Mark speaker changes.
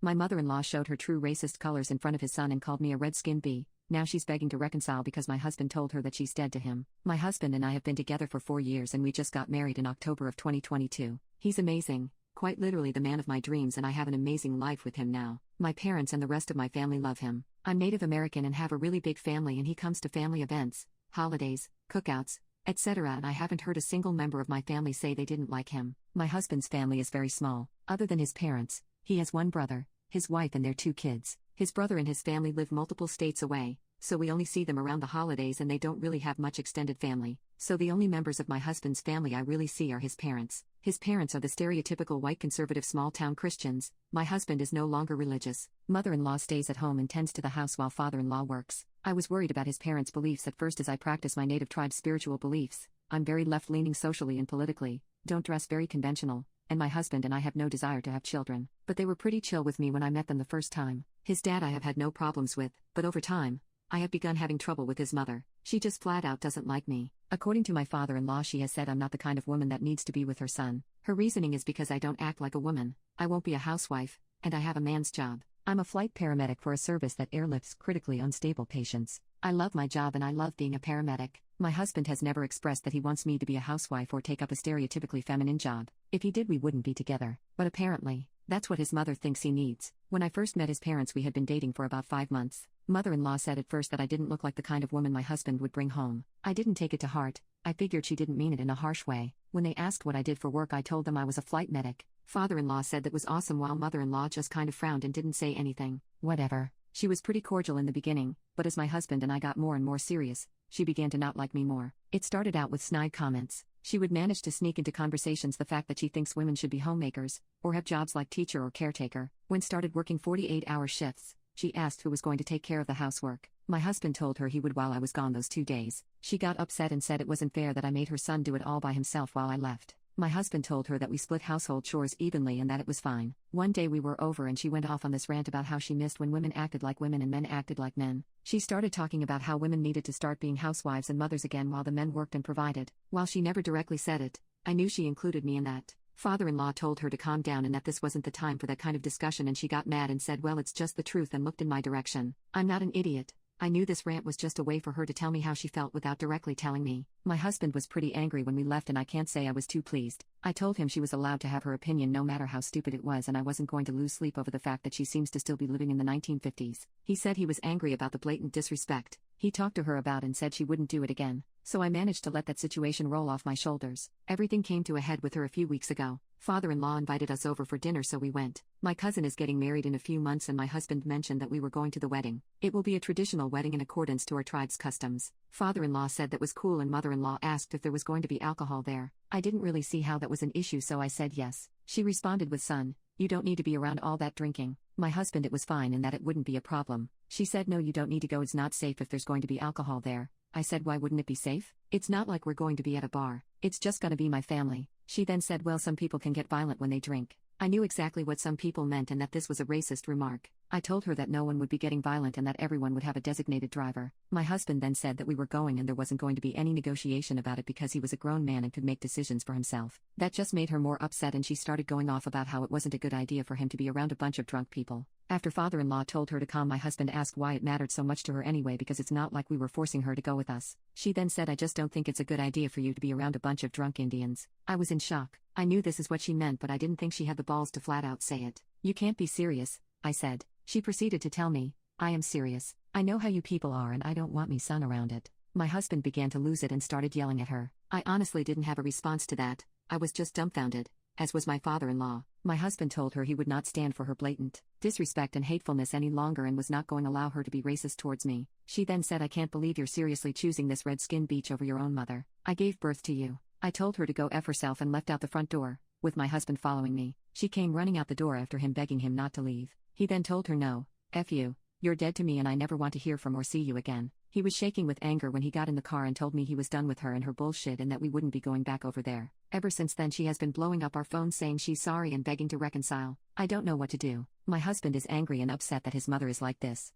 Speaker 1: My mother-in-law showed her true racist colors in front of his son and called me a red-skinned bee. Now she's begging to reconcile because my husband told her that she's dead to him. My husband and I have been together for 4 years and we just got married in October of 2022. He's amazing, quite literally the man of my dreams, and I have an amazing life with him now. My parents and the rest of my family love him. I'm Native American and have a really big family, and he comes to family events, holidays, cookouts, etc., and I haven't heard a single member of my family say they didn't like him. My husband's family is very small. Other than his parents, he has one brother, his wife and their 2 kids. His brother and his family live multiple states away, so we only see them around the holidays, and they don't really have much extended family. So the only members of my husband's family I really see are his parents. His parents are the stereotypical white conservative small-town Christians. My husband is no longer religious. Mother-in-law stays at home and tends to the house while father-in-law works. I was worried about his parents' beliefs at first as I practice my native tribe's spiritual beliefs. I'm very left-leaning socially and politically, don't dress very conventional, and my husband and I have no desire to have children. But they were pretty chill with me when I met them the first time. His dad I have had no problems with, but over time, I have begun having trouble with his mother. She just flat out doesn't like me. According to my father-in-law, she has said I'm not the kind of woman that needs to be with her son. Her reasoning is because I don't act like a woman, I won't be a housewife, and I have a man's job. I'm a flight paramedic for a service that airlifts critically unstable patients. I love my job and I love being a paramedic. My husband has never expressed that he wants me to be a housewife or take up a stereotypically feminine job. If he did, we wouldn't be together. But apparently, that's what his mother thinks he needs. When I first met his parents, we had been dating for about 5 months. Mother-in-law said at first that I didn't look like the kind of woman my husband would bring home. I didn't take it to heart. I figured she didn't mean it in a harsh way. When they asked what I did for work, I told them I was a flight medic. Father-in-law said that was awesome, while mother-in-law just kind of frowned and didn't say anything. Whatever. She was pretty cordial in the beginning, but as my husband and I got more and more serious, she began to not like me more. It started out with snide comments. She would manage to sneak into conversations the fact that she thinks women should be homemakers, or have jobs like teacher or caretaker. When started working 48-hour shifts, she asked who was going to take care of the housework. My husband told her he would while I was gone those 2 days. She got upset and said it wasn't fair that I made her son do it all by himself while I left. My husband told her that we split household chores evenly and that it was fine. One day we were over and she went off on this rant about how she missed when women acted like women and men acted like men. She started talking about how women needed to start being housewives and mothers again while the men worked and provided. While she never directly said it, I knew she included me in that. Father-in-law told her to calm down and that this wasn't the time for that kind of discussion, and she got mad and said, well, it's just the truth, and looked in my direction. I'm not an idiot. I knew this rant was just a way for her to tell me how she felt without directly telling me. My husband was pretty angry when we left, and I can't say I was too pleased. I told him she was allowed to have her opinion no matter how stupid it was, and I wasn't going to lose sleep over the fact that she seems to still be living in the 1950s. He said he was angry about the blatant disrespect he talked to her about and said she wouldn't do it again. So I managed to let that situation roll off my shoulders. Everything came to a head with her a few weeks ago. Father-in-law invited us over for dinner, so we went. My cousin is getting married in a few months, and my husband mentioned that we were going to the wedding. It will be a traditional wedding in accordance to our tribe's customs. Father-in-law said that was cool, and mother-in-law asked if there was going to be alcohol there. I didn't really see how that was an issue, so I said yes. She responded with, son, you don't need to be around all that drinking. My husband, it was fine and that it wouldn't be a problem. She said, no, you don't need to go, it's not safe if there's going to be alcohol there. I said, why wouldn't it be safe? It's not like we're going to be at a bar. It's just gonna be my family. She then said, well, some people can get violent when they drink. I knew exactly what some people meant and that this was a racist remark. I told her that no one would be getting violent and that everyone would have a designated driver. My husband then said that we were going and there wasn't going to be any negotiation about it because he was a grown man and could make decisions for himself. That just made her more upset, and she started going off about how it wasn't a good idea for him to be around a bunch of drunk people. After father-in-law told her to calm, my husband asked why it mattered so much to her anyway, because it's not like we were forcing her to go with us. She then said, I just don't think it's a good idea for you to be around a bunch of drunk Indians. I was in shock. I knew this is what she meant, but I didn't think she had the balls to flat out say it. You can't be serious, I said. She proceeded to tell me, I am serious. I know how you people are and I don't want me son around it. My husband began to lose it and started yelling at her. I honestly didn't have a response to that. I was just dumbfounded, as was my father-in-law. My husband told her he would not stand for her blatant disrespect and hatefulness any longer and was not going to allow her to be racist towards me. She then said, I can't believe you're seriously choosing this red-skinned beach over your own mother. I gave birth to you. I told her to go F herself and left out the front door, with my husband following me. She came running out the door after him, begging him not to leave. He then told her, no, F you. You're dead to me and I never want to hear from or see you again. He was shaking with anger when he got in the car and told me he was done with her and her bullshit and that we wouldn't be going back over there. Ever since then she has been blowing up our phone saying she's sorry and begging to reconcile. I don't know what to do. My husband is angry and upset that his mother is like this.